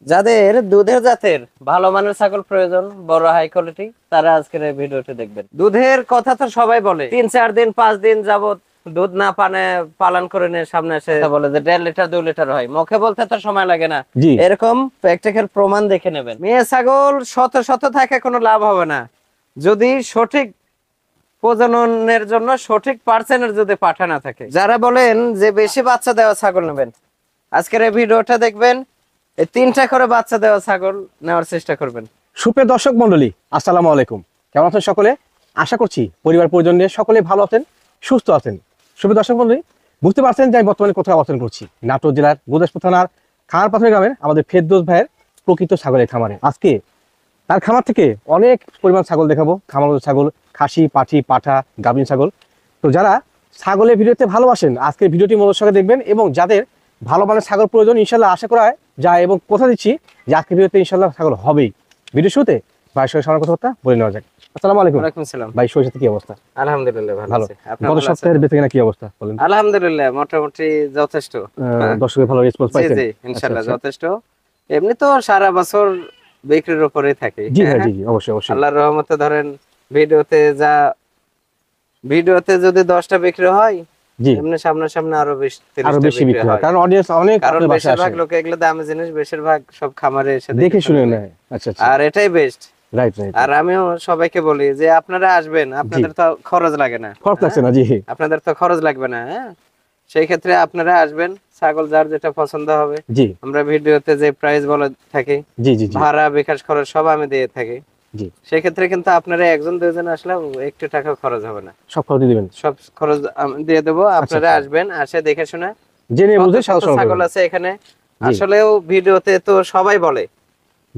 যাদের দুধের জাতের ভালো মানের ছাগল প্রয়োজন, বড় হাই কোয়ালিটি, তারা আজকের এই ভিডিওটি দেখবেন। দুধের কথা তো সবাই বলে, 3-4 দিন 5 দিন যাবত দুধ না পানে পালন করে নিয়ে সামনে এসে বলে যে 1.5 লিটার 2 লিটার হয়। মুখে বলতে তো সময় লাগে না, জি এরকম প্র্যাকটিক্যাল প্রমাণ দেখে নেবেন। মেয়ে ছাগল শত শত থাকে কোনো লাভ হবে না যদি সঠিক প্রজননের জন্য সঠিক পার্সেন্টের যদি পাঠা না থাকে। যারা বলেন যে বেশি বাচ্চা দেওয়া ছাগল নেবেন, আজকের এই ভিডিওটা দেখবেন, এই 3টা করে বাচ্চা দেওয়া ছাগল নেওয়ার চেষ্টা করবেন। সুপ্রিয় দর্শক মন্ডলী, আসসালামু আলাইকুম। কেমন আছেন সকলে? আশা করছি পরিবার পরিজন নিয়ে সকলে ভালো আছেন, সুস্থ আছেন। সুপ্রিয় দর্শক মন্ডলী, বুঝতে পারছেন যে আমি বর্তমানে কোথায় অবস্থান করছি। নাটোর জেলার গুরদাসপুর থানার খামারপাথর গ্রামের আমাদের ফেরদৌস ভাইয়ের প্রকৃত ছাগলের খামারে। আজকে তার খামার থেকে অনেক পরিমাণ ছাগল দেখাবো। খামার ছাগল, খাসি, পাঠি, পাঠা, গাভীন ছাগল। তো যারা ছাগলের ভিডিওতে ভালোবাসেন, আজকের ভিডিওটি মনোযোগ সহকারে দেখবেন, এবং যাদের ভালো মানের ছাগল প্রয়োজন ইনশাল্লাহ আশা করা যায়, এবং কথা দিচ্ছি যে আজকের ভিডিওতে ইনশাল্লাহ ছাগল হবেই। ভিডিও শুরুতে ভাইয়ের সঙ্গে সবার কথাবার্তা বলে নেওয়া যাক। আসসালামু আলাইকুম। ওয়ালাইকুম আসসালাম। ভাই, শরীর সাথে কি অবস্থা? আলহামদুলিল্লাহ ভালো ভালো। আছি। আপনি গত ভালো আছেন? সপ্তাহের বেচাকেনা কি অবস্থা বলেন? আলহামদুলিল্লাহ মোটামুটি যথেষ্ট। দর্শকের ভালো রেসপন্স জি পাইছেন? জি ইনশাআল্লাহ যথেষ্ট। এমনি তো সারা বছর বিক্রির উপরেই থাকে। জি ভাই, জি জি, অবশ্যই অবশ্যই। আল্লাহর রহমতে ধরেন ভিডিওতে যদি 10টা বিক্রি হয়, জি, এমনি সামনে আরো 20-30টা আরো বেশি বিক্রি হয়, কারণ অডিয়েন্স অনেক কারণ আপনার বাসায় বেশিরভাগ আসে, লোকে এগুলো দামি জিনিস বেশিরভাগ সব খামারে এসে দেখে শুনে নেয়। নেয়। আচ্ছা আচ্ছা, আর এটাই বেস্ট। Right right. আর আমিও সবাইকে বলি যে আপনারা আসবেন, আপনাদের তো খরচ লাগে না। খরচ লাগছে না। জি, আপনাদের তো খরচ লাগবে না। হ্যাঁ, সেই ক্ষেত্রে আপনারা আসবেন, ছাগল যার যেটা পছন্দ হবে। জি আমরা ভিডিওতে যে প্রাইস বলা থাকি, জি জি জি ভাড়া বিকাশ খরচ সব আমি দিয়ে থাকি। জি, সেই ক্ষেত্রে কিন্তু আপনারা একজন দুজন আসলে একটু টাকা খরচ হবে না, সব খরচ দিয়ে দিবেন। সব খরচ আমি দিয়ে দেবো। আপনারা আচ্ছা। আসবেন, আসে দেখে শুনে। জেনে কত বুঝে কত সাজা ছাগল আছে এখানে, জি আসলেও ভিডিওতে তো সবাই বলে,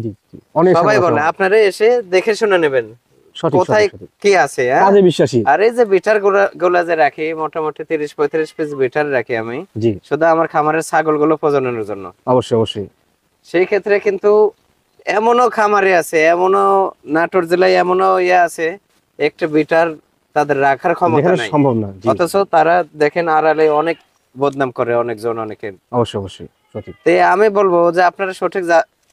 জি জি, অনেক সবাই ছাগল বলে, আছে। আপনারা এসে দেখে শুনে নেবেন সঠিক কোথায় সঠিক সঠিক, কি আছে। হ্যাঁ, কাজে বিশ্বাসী। আর এই যে বিটার গুলা যে রাখি, মোটামুটি 30-35 পিস বিটার রাখি আমি, জি, শুধু আমার খামারের ছাগল গুলো প্রজননের জন্য। অবশ্যই অবশ্যই। সেই ক্ষেত্রে কিন্তু এমনও খামারে আছে, এমনও নাটোর জেলায় এমনও আছে, একটা বিটার তাদের রাখার ক্ষমতা যেখানে নাই, সম্ভব না। জি, অথচ তারা দেখেন আড়ালে অনেক বদনাম করে অনেকজন অনেকের। অবশ্যই অবশ্যই সঠিক। তো আমি বলবো যে আপনারা সঠিক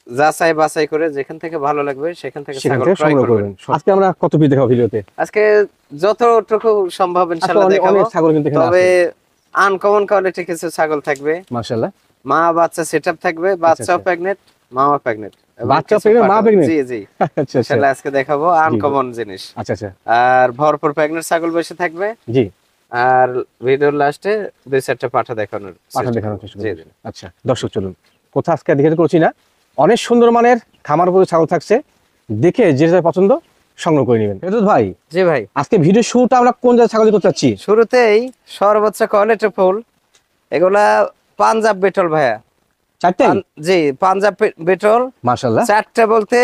যাচাই বাছাই করে যেখান থেকে ভালো লাগবে সেখান থেকে সেখান ছাগল থেকে ক্রয় সংগ্রহ করবেন। করবেন। আজকে আমরা কত পিস দেখাবো ভিডিওতে? আজকে যতটুকু সম্ভব আজকে ইনশাআল্লাহ অনেক দেখাবো। অনেক ছাগল কিন্তু এখানে তবে আছে। আনকমন কোয়ালিটি কিছু ছাগল থাকবে, মাশাআল্লাহ। মা বাচ্চা সেটআপ থাকবে, বাচ্চাও আচ্ছা। প্রেগনেন্ট, মাও প্রেগনেন্ট, বাচ্চা প্রেগনেন্ট, মা প্রেগনেন্ট? জি জি আচ্ছা আচ্ছা ইনশাআল্লাহ আজকে দেখাবো জি, আনকমন জিনিস। আচ্ছা আচ্ছা আর ভরপুর প্রেগনেন্ট ছাগল বেশি থাকবে। জি, আর ভিডিওর লাস্টে 2-4টা পাঠা দেখানোর পাঠা চেষ্টা দেখানোর করব। চেষ্টা জি করবেন। জি আচ্ছা দর্শক, চলুন কোথা আজকে দেখে করছি না, অনেক সুন্দর মানের খামার উপরে ছাগল থাকছে, দেখে যেটা পছন্দ সংগ্রহ করে নেবেন। ফেরদৌস ভাই, জি ভাই, আজকে ভিডিও শুরুটা আমরা কোন জায়গায় ছাগল করতে চাচ্ছি? শুরুতেই সর্বোচ্চ কোয়ালিটি ফুল এগুলা পাঞ্জাব বিটল ভাইয়া। চারটাই? জি, পাঞ্জাব বিটল। মাশাআল্লাহ। 4টা বলতে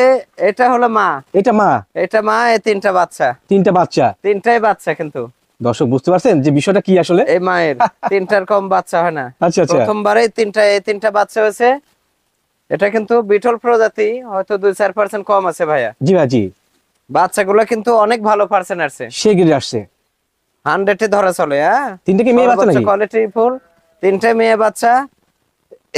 এটা হলো মা, এটা মা, এটা মা, এই 3টা বাচ্চা, 3টা বাচ্চা। 3টাই বাচ্চা। কিন্তু দর্শক বুঝতে পারছেন যে বিষয়টা কি আসলে? এই মায়ের 3টার কম বাচ্চা হয় না। আচ্ছা আচ্ছা, প্রথমবারেই এই 3টা বাচ্চা হয়েছে। এটা কিন্তু বিটল প্রজাতি, হয়তো 2-4% কম আছে ভাইয়া। জি ভাই জি, বাচ্চাগুলো কিন্তু অনেক ভালো পার্সেন্ট আসছে, সে গিরে আসছে। 100-এ ধরা চলে। হ্যাঁ, 3টা কি মেয়ে বাচ্চা নাকি? কোয়ালিটি ফুল, 3টাই মেয়ে বাচ্চা।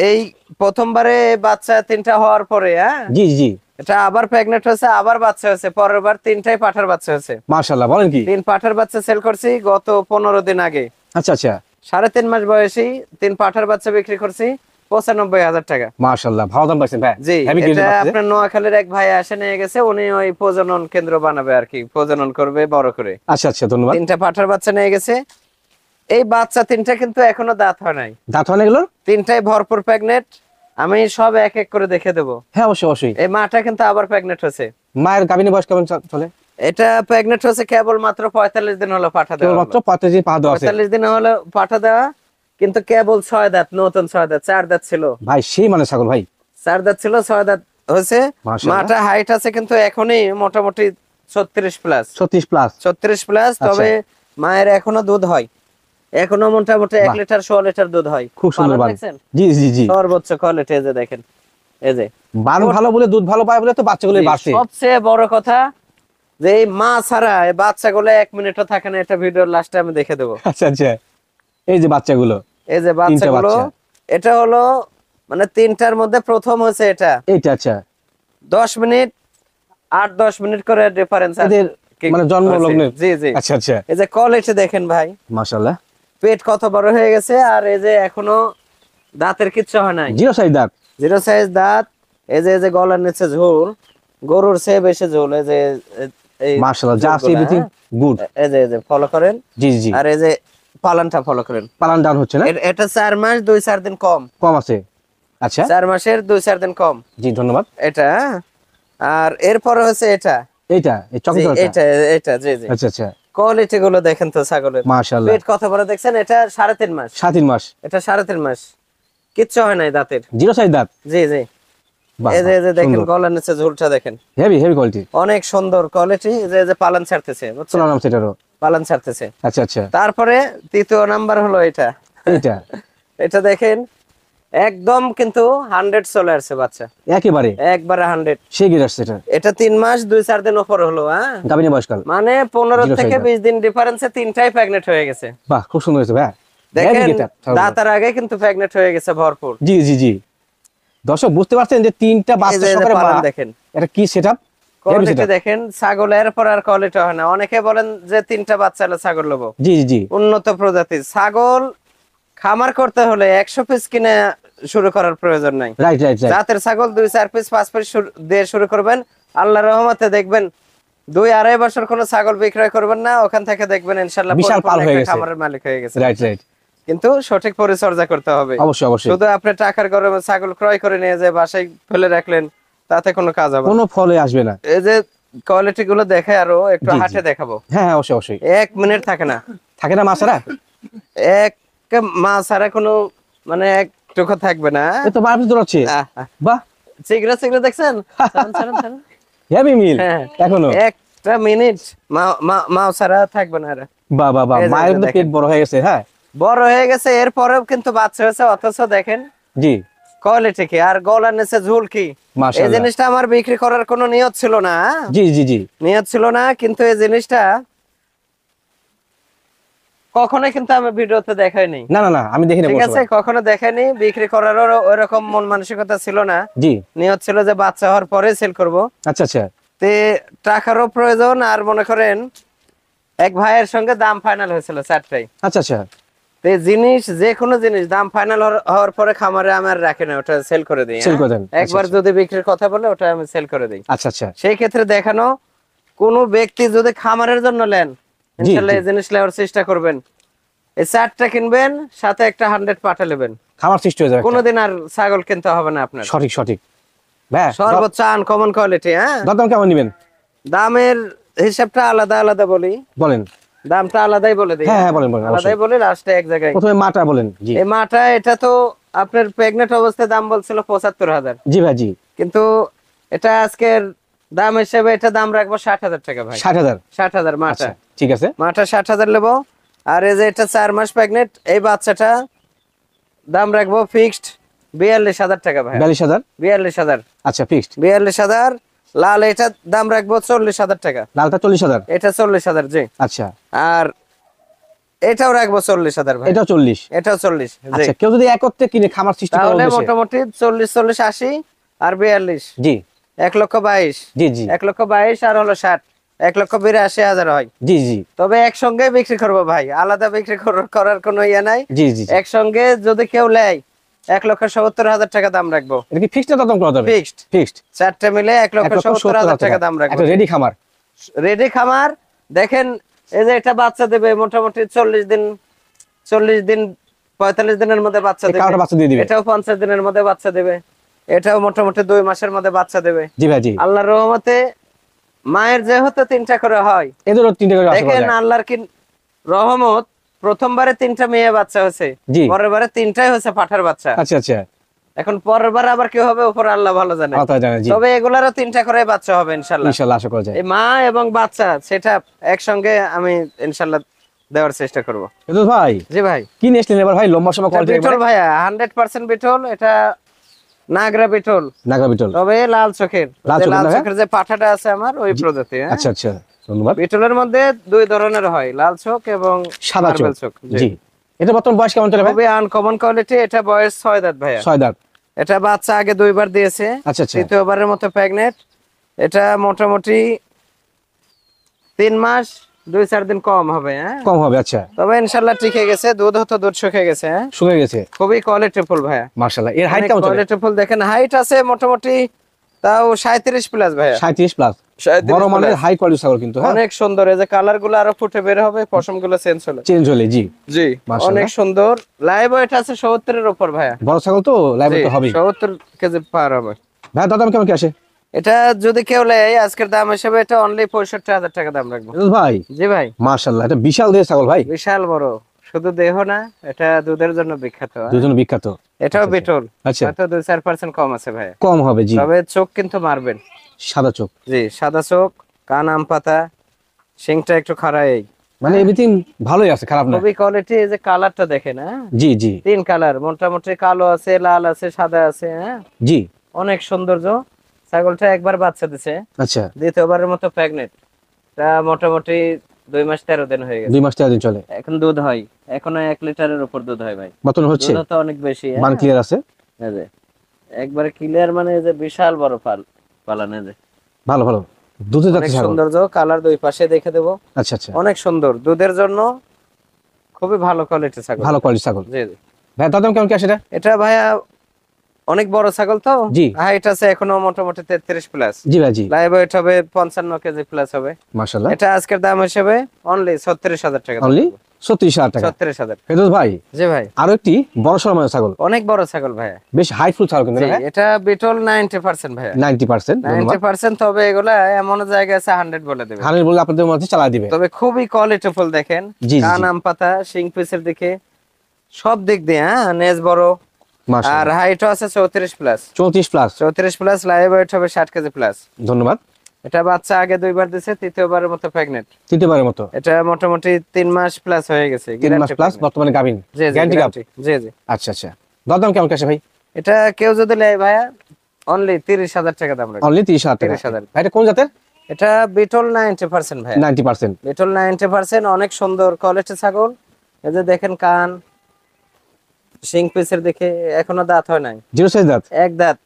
এই প্রথমবারে বাচ্চা 3টা হওয়ার পরে, হ্যাঁ, জি জি, এটা আবার প্রেগনেন্ট হয়েছে, আবার বাচ্চা হয়েছে, পরের বার 3টাই পাঠার বাচ্চা হয়েছে। মাশাআল্লাহ, বলেন কি? 3 পাঠার বাচ্চা সেল করছি গত 15 দিন আগে। আচ্ছা আচ্ছা, 3.5 মাস বয়সী 3 পাঠার বাচ্চা বিক্রি করছি 95,000 টাকা। মাশাআল্লাহ, ভালো দাম পাইছেন ভাই। জি, হেভি এটা গ্রেডের বাচ্চা। আপনার নোয়াখালীর এক ভাই আসে নিয়ে গেছে, উনি ওই প্রজনন কেন্দ্র বানাবে আর কি, প্রজনন করবে বড় করে। আচ্ছা আচ্ছা, ধন্যবাদ। 3টা পাঠার বাচ্চা নিয়ে গেছে। এই বাচ্চা 3টা কিন্তু এখনো দাঁত হয় নাই, দাঁত হয় না এগুলোর? 3টাই ভরপুর প্রেগনেন্ট। আমি সব এক এক করে দেখে দেবো। হ্যাঁ অবশ্যই অবশ্যই। এই মাটা কিন্তু আবার প্রেগনেন্ট হয়েছে। মায়ের গাভিনী বয়স কেমন চলে? এটা প্রেগনেন্ট হয়েছে কেবল মাত্র 45 দিন হলো পাঠা দেওয়া। কেবলমাত্র 35 দিন পা দেওয়া আছে। 45 দিন হলো পাঠা দেওয়া, কিন্তু কেবল 6 দাঁত, নতুন 6 দাঁত। 4 দাঁত ছিল ভাই, সেই মানে ছাগল ভাই। 4 দাঁত ছিল, 6 দাঁত হয়েছে। মাশাআল্লাহ। মাটা হাইট আছে কিন্তু এখনই মোটামুটি 36 প্লাস। 36 প্লাস। 36 প্লাস। তবে মায়ের এখনো দুধ হয়, এখনো মোটামুটি 1 বাহ। লিটার 100 লিটার দুধ হয়। খুব সুন্দর পালন বান। দেখছেন? জি জি জি, সর্বোচ্চ কোয়ালিটি। এই যে দেখেন, এই যে বান ভালো বলে, দুধ ভালো পায় বলে তো বাচ্চাগুলো বাড়ছে। সবচেয়ে বড় কথা যে এই মা ছাড়া এই বাচ্চাগুলো 1 মিনিটও থাকে না। এটা ভিডিওর লাস্টে আমি দেখে দেবো। আচ্ছা আচ্ছা, এই যে বাচ্চাগুলো, এই যে 3টা বাচ্চাগুলো, বাচ্চা। এটা হলো মানে তিনটার মধ্যে প্রথম হচ্ছে এটা এইটা আচ্ছা 10 মিনিট 8-10 মিনিট করে ডিফারেন্স এদের মানে জন্ম লগ্নের জি জি আচ্ছা আচ্ছা এই যে কোয়ালিটি দেখেন ভাই মাশাআল্লাহ পেট কত বড় হয়ে গেছে আর এই যে এখনো দাঁতের কিচ্ছু হয় নাই জিরো সাইজ দাঁত জিরো সাইজ দাঁত এই যে গলার নিচে ঝোল গরুর চেয়ে বেশি ঝোল এই যে এই মাশাআল্লাহ জাস্ট ঝোলগুলা, এভরিথিং গুড এই যে ফলো করেন জি জি আর এই যে পালানটা ফলো করেন পালান ডাউন হচ্ছে না এটা 4 মাস 2-4 দিন কম কম আছে আচ্ছা 4 মাসের 2-4 দিন কম জি ধন্যবাদ এটা হ্যাঁ? আর এরপরে হচ্ছে এটা এইটা এই জি, চকলেট এটা জি জি আচ্ছা আচ্ছা কোয়ালিটি গুলো দেখেন তো ছাগলের মাশাআল্লাহ পেট কত বড় দেখছেন এটা 3.5 মাস 7 মাস এটা 3.5 মাস কিচ্ছু হয় নাই দাঁতের জিরো সাইজ দাঁত জি জি বাহ এই যে দেখেন গলার নিচে ঝুলটা দেখেন হেভি হেভি কোয়ালিটি অনেক সুন্দর কোয়ালিটি যে পালান ছাড়তেছে বুঝছেন চলো নাম সেটারও পালান ছাড়তেছে আচ্ছা আচ্ছা তারপরে তৃতীয় নাম্বার হলো এটা এইটা এটা দেখেন একদম কিন্তু 100 চলে আসছে বাচ্চা একেবারে একবারে 100 সেই গিয়ে আসছে এটা এটা 3 মাস 2-4 দিন উপর হলো হ্যাঁ গাবিনী বয়সকাল মানে 15 Zero থেকে size 20 দিন ডিফারেন্সে তিনটাই প্রেগনেন্ট হয়ে গেছে বাহ খুব সুন্দর হয়েছে ভাই দেখেন Heavy getup, ছাগলটা। দাঁতার আগে কিন্তু প্রেগনেন্ট হয়ে গেছে ভরপুর জি জি জি দর্শক বুঝতে পারছেন যে তিনটা এই বাচ্চা যে সহকারে পালন মা দেখেন এটা কি সেটআপ কোয়ালিটি দেখেন ছাগলের পর আর কোয়ালিটি হয় না অনেকে বলেন যে তিনটা বাচ্চা হলে ছাগল লবো জি জি জি উন্নত প্রজাতির ছাগল খামার করতে হলে 100 পিস কিনে শুরু করার প্রয়োজন নাই রাইট রাইট রাইট জাতের ছাগল 2-4 পিস 5 পিস দিয়ে শুরু করবেন আল্লাহর রহমতে দেখবেন 2-2.5 বছর কোনো ছাগল বিক্রয় করবেন না ওখান থেকে দেখবেন ইনশাআল্লাহ বিশাল পাল হয়ে গেছে। খামারের মালিক হয়ে গেছে রাইট রাইট কিন্তু সঠিক পরিচর্যা করতে হবে অবশ্যই অবশ্যই শুধু আপনি টাকার গরমে ছাগল ক্রয় করে নিয়ে যে বাসায় ফেলে রাখলেন তাতে কোনো কাজ হবে না। কোনো ফলে আসবে না এই যে কোয়ালিটি গুলো দেখে আরো একটু জি, জি। হাটে দেখাবো হ্যাঁ হ্যাঁ অবশ্যই অবশ্যই 1 মিনিট থাকে না থাকে না মাছারা এক মাছ ছাড়া কোনো মানে একটুকু থাকবে না এ তো বারবার দৌড়াচ্ছে বাহ চিগড়া চিগড়া দেখছেন ছাড়েন, ছাড়েন, ছাড়েন। হেভি মিল হ্যাঁ। এখনো একটা মিনিট মাও ছাড়া থাকবে না আর। বাহ বাহ বাহ এই যে মায়ের কিন্তু দেখেন। পেট বড় হয়ে গেছে হ্যাঁ বড় হয়ে গেছে এরপরেও কিন্তু বাচ্চা হয়েছে অথচ দেখেন জি কোয়ালিটি কি আর গলার নিচে ঝুল কি এই মাশাআল্লাহ জিনিসটা আমার বিক্রি করার কোনো নিয়ত ছিল না জি জি জি নিয়ত ছিল না কিন্তু এই জিনিসটা কখনোই কিন্তু আমি ভিডিওতে দেখাইনি না না না আমি দেখি না ঠিক আছে বসে কখনো দেখাইনি বিক্রি করারও ওইরকম মন মানসিকতা ছিল না জি নিয়ত ছিল যে বাচ্চা হওয়ার পরে সেল করব আচ্ছা আচ্ছা তে টাকারও প্রয়োজন আর মনে করেন এক ভাইয়ের সঙ্গে দাম ফাইনাল হয়েছিল চারটাই আচ্ছা আচ্ছা তে জিনিস যে কোনো জিনিস দাম ফাইনাল হওয়ার পরে খামারে আমার রাখে না ওটা সেল করে দিই Sell করে দেন। একবার আচ্ছা, যদি বিক্রির কথা বলে ওটা আমি সেল করে দিই আচ্ছা আচ্ছা সেই ক্ষেত্রে দেখানো কোন ব্যক্তি যদি খামারের জন্য নেন ইনশাআল্লাহ এই জিনিস নেওয়ার চেষ্টা করবেন এই চারটা কিনবেন সাথে একটা 100 পাঠা নেবেন খামার সৃষ্টি হয়ে যাবে একটা। কোনোদিন আর ছাগল কিনতে হবে না আপনার সঠিক সঠিক ভাই সর্বোচ্চ আনকমন কোয়ালিটি হ্যাঁ দরদাম কেমন নেবেন দামের হিসাবটা আলাদা আলাদা বলি বলেন দামটা আলাদাই বলে দিই হ্যাঁ, হ্যাঁ, বলেন, বলেন, আলাদাই অবশ্যই। বলি লাস্টে এক জায়গায় প্রথমে মাটা বলেন জি এই মাটা এটা তো আপনার প্রেগনেন্ট অবস্থায় দাম বলছিল 75,000 জি ভাই জি কিন্তু এটা আজকের দাম হিসেবে এটা দাম রাখবো 60,000 টাকা ভাই 60,000 60,000 মাটা আচ্ছা ঠিক আছে মাটা 60,000 নেবো আর এই যে এটা 4 মাস প্রেগনেন্ট এই বাচ্চাটা দাম রাখবো ফিক্সড 42,000 টাকা ভাই 42,000 42,000 আচ্ছা ফিক্সড 42,000 লাল এটা দাম রাখবো 40,000 টাকা লালটা 40,000 এটা 40,000 জি আচ্ছা আর এটাও রাখবো 40,000 ভাই এটাও 40 এটাও 40 জি আচ্ছা কেউ যদি একত্রে কিনে খামার সৃষ্টি করার তাহলে উদ্দেশ্যে মোটামুটি 40-40-80 আর 42 জি 1,22,000 জি জি 1,22,000 আর হলো 60 1,82,000 হয় জি জি তবে একসঙ্গে বিক্রি করবো ভাই আলাদা বিক্রি করার কোনো ইয়ে নাই জি জি জি। একসঙ্গে যদি কেউ নেয় 1,70,000 টাকা দাম রাখবো এটা কি ফিক্সড না দাম করা যাবে ফিক্সড ফিক্সড চারটে মিলে 1,70,000 টাকা দাম রাখবো একটা রেডি খামার রেডি খামার দেখেন এই যে এটা বাচ্চা দেবে মোটামুটি 40 দিন 45 দিনের মধ্যে বাচ্চা এই দেবে কারোটা বাচ্চা দিয়ে দিবে এটাও 50 দিনের মধ্যে বাচ্চা দেবে এটাও মোটামুটি 2 মাসের মধ্যে বাচ্চা দেবে জি ভাই জি আল্লাহর রহমতে মায়ের যেহেতু 3টা করে হয় এদেরও 3টা করে আশা করা দেখেন যায়। আল্লাহর কি রহমত প্রথমবারে 3টা মেয়ে বাচ্চা হয়েছে জি। পরের বারে 3টাই হয়েছে পাঠার বাচ্চা আচ্ছা আচ্ছা এখন পরের বার আবার কি হবে উপর আল্লাহ ভালো জানে কথা জানেন জি তবে এগুলারও 3টা করে বাচ্চা হবে ইনশাআল্লাহ ইনশাআল্লাহ আশা করা যায় এই মা এবং বাচ্চা সেটা একসঙ্গে আমি ইনশাআল্লাহ দেওয়ার চেষ্টা করব কিন্তু ভাই জি ভাই কি নেসলেন এবার ভাই লম্বা সময় কোয়ালিটি বিটল ভাইয়া 100% বিটল এটা নাগরা বিটল নাগা বিটল তবে লাল চোখের লাল যে চোখের লাল না? চোখের যে পাঠাটা আছে আমার ওই প্রজাতি হ্যাঁ আচ্ছা আচ্ছা ধন্যবাদ বিটলের মধ্যে 2 ধরনের হয় লাল চোখ এবং সাদা মার্বেল চোখ চোখ জি এটা বর্তমান বয়স কেমন চলে ভাই খুবই আনকমন কোয়ালিটি এটা বয়স 6 দাঁত ভাইয়া 6 দাঁত এটা বাচ্চা আগে 2বার দিয়েছে, আচ্ছা আচ্ছা, তৃতীয়বারের মতো প্রেগনেন্ট। এটা মোটামুটি 3 মাস 2-4 দিন কম হবে, হ্যাঁ কম হবে। আচ্ছা, তবে ইনশাল্লাহ টিকে গেছে, দুধ শুকিয়ে গেছে, হ্যাঁ শুকিয়ে গেছে, খুবই কোয়ালিটিফুল ভাইয়া। মাশাআল্লাহ। এর হাইট কেমন চলে? কোয়ালিটিফুল দেখেন, হাইট আছে মোটামুটি তাও 37 প্লাস ভাইয়া, 37 প্লাস, 37 বড় মানের plus। হাই কোয়ালিটি ছাগল কিন্তু, হ্যাঁ অনেক সুন্দর, এই যে কালার গুলো আরো ফুটে বের হবে, পশম গুলো চেঞ্জ হলো, চেঞ্জ হলে, জি জি মাশাআল্লাহ। অনেক সুন্দর। লাইভ ওয়েট আছে 70 এর উপর ভাইয়া, বড় ছাগল তো লাইভ তো হবেই। 70 কেজি পার হবে ভাই দাম কেমন কি আসে? এটা যদি কেউ নেয় আজকের দাম হিসেবে এটা অনলি 65,000 টাকা দাম রাখবো। ফেরদৌস ভাই, জি ভাই, মাশাআল্লাহ, এটা বিশাল দেহের ছাগল ভাই, বিশাল বড়, শুধু দেহ না, এটা দুধের জন্য বিখ্যাত, হ্যাঁ? দুজন বিখ্যাত। এটাও বিটল, আচ্ছা, হয়তো 2-4% কম আছে ভাই, কম হবে জি। তবে চোখ কিন্তু মারবেন, সাদা চোখ, জি সাদা চোখ, কান আম পাতা, শিংটা একটু খাড়াই, মানে এভরিথিং ভালোই আছে, খারাপ না। খুবই কোয়ালিটি। এই যে কালারটা দেখেন, হ্যাঁ জি জি 3 কালার, মোটামুটি কালো আছে, লাল আছে, সাদা আছে, হ্যাঁ জি। অনেক সৌন্দর্য। ছাগলটা একবার বাচ্চা দিছে, আচ্ছা, দ্বিতীয়বারের মতো প্রেগনেন্ট, তা মোটামুটি 2 মাস 13 দিন হয়ে গেছে, 2 মাস 13 দিন চলে, এখন দুধ হয়, এখনো 1 লিটারের উপর দুধ হয় ভাই, বর্তমানে হচ্ছে, দুধ তো অনেক বেশি, মান ক্লিয়ার আছে, এই যে একবারে ক্লিয়ার, মানে এই যে বিশাল বড় পালান, এই যে ভালো ভালো দুধে অনেক যাচ্ছে ছাগল। সৌন্দর্য, কালার দুই পাশে দেখে দেবো, আচ্ছা আচ্ছা, অনেক সুন্দর, দুধের জন্য খুবই ভালো কোয়ালিটি ছাগল, ভালো কোয়ালিটি ছাগল। জি জি। ভাই দাম কেমন কি আসে এটা? এটা ভাইয়া অনেক বড় ছাগল তো, জি। হাইট আছে এখনো মোটামুটি 33 প্লাস, জি ভাই জি, লাইভ ওয়েট হবে 55 কেজি প্লাস হবে। মাশাআল্লাহ, এটা আজকের দাম হিসেবে অনলি 36,000 টাকা, অনলি 36,000 টাকা। 36,000। ফেরদৌস ভাই, জি ভাই, আরো একটি বড় সড় মানের ছাগল, অনেক বড় ছাগল ভাইয়া, বেশ হাইটফুল ছাগল কিন্তু জি, না? এটা বিটল 90% ভাইয়া, 90%, ধন্যবাদ। 90%, তবে এগুলা এমন জায়গায় আছে 100 বলে দেবে, হানির বলে আপনাদের মধ্যে চালা দিবে। তবে খুবই কোয়ালিটিফুল দেখেন, জি, জি, কান জি। আম পাতা, শিং পিসের দিকে সব দিক দিয়ে, হ্যাঁ নেজ বড়, আর মাশাআল্লাহ, হাইটও আছে 34 plus, 34 plus, 34 plus, live weight হবে 60 কেজি প্লাস। ধন্যবাদ। এটা বাচ্চা আগে 2বার দিছে, তৃতীয়বারের মতো প্রেগনেন্ট, তৃতীয়বারের মতো, এটা মোটামুটি 3 মাস প্লাস হয়ে গেছে, 3 মাস guarantee প্লাস, pregnant। বর্তমানে গাভিন, জি জি গ্যারান্টি গাভ। guarantee, জি জি। আচ্ছা আচ্ছা, দাম কেমন কি আসে ভাই? এটা কেউ যদি নেয় ভাইয়া অনলি 30,000 টাকা দাম রাখবে, অনলি 30,000 টাকা। 30,000। ভাই এটা কোন জাতের? এটা বিটল 90% ভাইয়া, 90%, বিটল 90%, অনেক সুন্দর কোয়ালিটি ছাগল। এই যে দেখেন কান, শিং পিসের দিকে এখনো দাঁত হয় নাই, 0 সাইজ দাঁত, এক দাঁত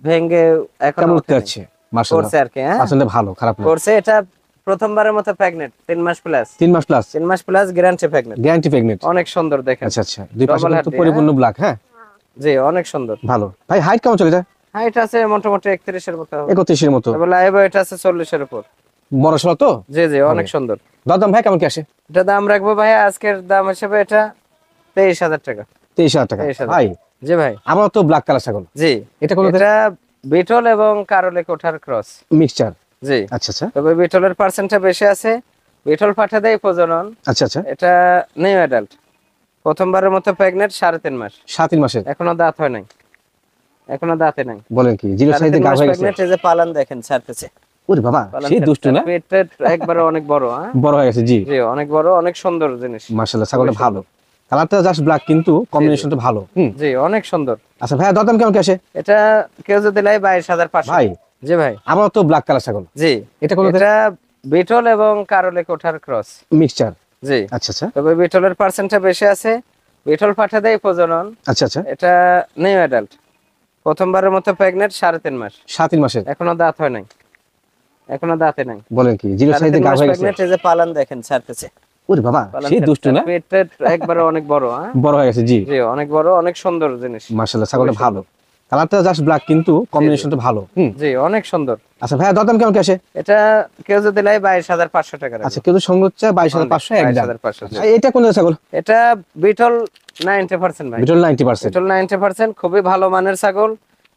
ভেঙে এখনো কেমন উঠতে ওঠেনি। যাচ্ছে? মাশাআল্লাহ, করছে আর কি, হ্যাঁ আসলে ভালো, খারাপ না। করছে। এটা প্রথমবারের মতো প্রেগনেন্ট, 3 মাস প্লাস, 3 মাস প্লাস, 3 মাস plus guarantee pregnant, guarantee pregnant. অনেক সুন্দর দেখেন, আচ্ছা আচ্ছা, দুই পাশে Double কিন্তু হাড্ডি, পরিপূর্ণ ব্ল্যাক, হ্যাঁ জি অনেক সুন্দর। ভালো। ভাই হাইট কেমন চলে যায়? হাইট আছে মোটামুটি 31 এর মতো, 31 এর মতো, তবে লাইভ ওয়েট আছে 40 এর উপর, বড় সড় তো। জি জি অনেক সুন্দর। দাম ভাই কেমন কি আসে? এটা দাম রাখবো ভাই আজকের দাম হিসেবে এটা 23,000 টাকা। 23,000 টাকা। 23,000। ভাই জি ভাই, আমার তো ব্ল্যাক কালার ছাগল, জি এটা কোন এটা বিটল এবং কারলে কোঠার ক্রস, মিক্সচার? জি আচ্ছা আচ্ছা তবে বিটলের পার্সেন্টটা বেশি আছে, বিটল পাঠা দেয় প্রজনন, আচ্ছা আচ্ছা, এটা নিউ অ্যাডাল্ট, প্রথমবারের মতো প্রেগনেন্ট, 3.5 মাস, 7 মাসের, এখনো দাঁত হয় নাই, এখনো দাঁতে নাই, বলেন কি 0 সাইজে 3.5 গাভ মাস হয়ে গেছে? প্রেগনেন্ট। এই যে পালান দেখেন ছাড়তেছে, ওরে বাবা, পালান সেই দুষ্টু না? পেটটা একবারে অনেক বড়, হ্যাঁ বড় হয়ে গেছে, জি জি অনেক বড়, অনেক সুন্দর জিনিস, মাশাআল্লাহ, ছাগলটা খুবই ভালো, কালারটা জাস্ট ব্ল্যাক কিন্তু কম্বিনেশনটা ভালো। জি অনেক সুন্দর। আচ্ছা ভাই দাম কেমন কি আসে? এটা কেউ যদি লাই 22,500। ভাই জি ভাই, আমার তো ব্ল্যাক কালার ছাগল, জি এটা কোন এটা বিটল এবং কারলে কোঠার ক্রস, মিক্সচার? জি আচ্ছা আচ্ছা তবে বিটলের পার্সেন্টটা বেশি আছে, বিটল পাঠা দেয় প্রজনন, আচ্ছা আচ্ছা, এটা নিউ অ্যাডাল্ট, প্রথমবারের মতো প্রেগনেন্ট, 3.5 মাস, 7 মাসের, এখনো দাঁত হয় নাই, এখনো দাঁতে নাই, বলেন কি 0 সাইজে 3.5 গাভ মাস হয়ে গেছে? প্রেগনেন্ট। এই যে পালান দেখেন ছাড়তেছে, ওরে বাবা, পালান সেই দুষ্টু না? পেটটা একবারে অনেক বড়, হ্যাঁ বড় হয়ে গেছে, জি জি অনেক বড়, অনেক সুন্দর জিনিস, মাশাআল্লাহ, ছাগলটা খুবই ভালো, কালারটা জাস্ট ব্ল্যাক কিন্তু কম্বিনেশনটা ভালো। জি অনেক সুন্দর। আচ্ছা ভাই দাম কেমন কি আসে? এটা কেউ যদি লাই 22,500 টাকা রাখবে। আচ্ছা, কেউ তো সংগ্রহ চায় 22,500 একদম। 22,500, জি। এটা কোন জাতের ছাগল? এটা বিটল 90% ভাই, বিটল 90%, বিটল 90%, খুবই ভালো মানের ছাগল।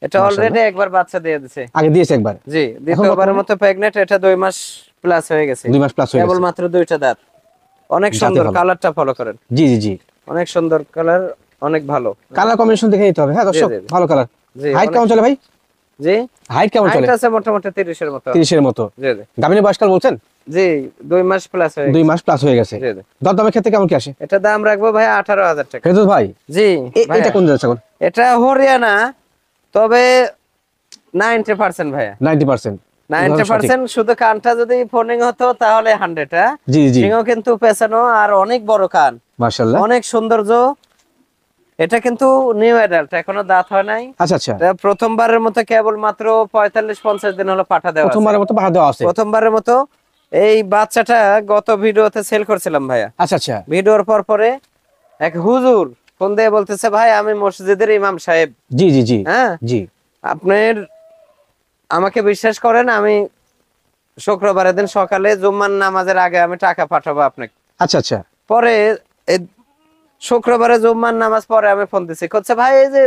এটা মাশাআল্লাহ। অলরেডি একবার বাচ্চা দিয়ে দিছে, আগে দিয়েছে একবার, জি দ্বিতীয়বারের মতো প্রেগনেন্ট, এটা 2 মাস প্লাস হয়ে গেছে, 2 মাস প্লাস হয়ে কেবল গেছে, মাত্র 2টা দাঁত, অনেক দাঁতে সুন্দর, ভালো। কালারটা ফলো করেন, জি জি জি, অনেক সুন্দর কালার, অনেক ভালো কালার কম্বিনেশন দেখে নিতে হবে, হ্যাঁ দর্শক, জি, জি। ভালো কালার। জি হাইট অনেক- কেমন চলে ভাই? জি হাইট কেমন চলে? হাইট আছে মোটামুটি 30 এর মতো, 30 এর মতো। জি জি গাভিনের বয়সকাল বলছেন? জি 2 মাস প্লাস হয়ে 2 গেছে, মাস প্লাস হয়ে গেছে। জি জি দামের ক্ষেত্রে কেমন কি আসে? এটা দাম রাখবো ভাই 18,000 টাকা। ফেরদৌস ভাই, জি ভাইয়া, এটা কোন জাতের ছাগল? এটা হরিয়ানা, তবে 90% ভাইয়া, 90%, 90%, শুধু কানটা যদি ফোনিং হতো তাহলে 100, হ্যাঁ জি জি সিংহ কিন্তু পেছানো, আর অনেক বড় কান, মাশাআল্লাহ, অনেক সৌন্দর্য, এটা কিন্তু নিউ অ্যাডাল্ট, এখনো দাঁত হয় নাই। আচ্ছা আচ্ছা, এটা প্রথমবারের মতো কেবল মাত্র 45-50 দিন হলো পাঠা দেওয়া আছে। প্রথমবারের মতো পাঠা দেওয়া আছে। প্রথমবারের মতো। এই বাচ্চাটা গত ভিডিওতে সেল করছিলাম ভাইয়া। আচ্ছা আচ্ছা, ভিডিওর পরে এক হুজুর ফোন দিয়ে বলতেছে, ভাই আমি মসজিদের ইমাম সাহেব, জি জি জি হ্যাঁ জি, আপনার আমাকে বিশ্বাস করেন, আমি শুক্রবারের দিন সকালে জুম্মার নামাজের আগে আমি টাকা পাঠাবো আপনাকে। আচ্ছা আচ্ছা, পরে এই শুক্রবারে জুম্মার নামাজ পরে আমি ফোন দিছি, করছে ভাই এই যে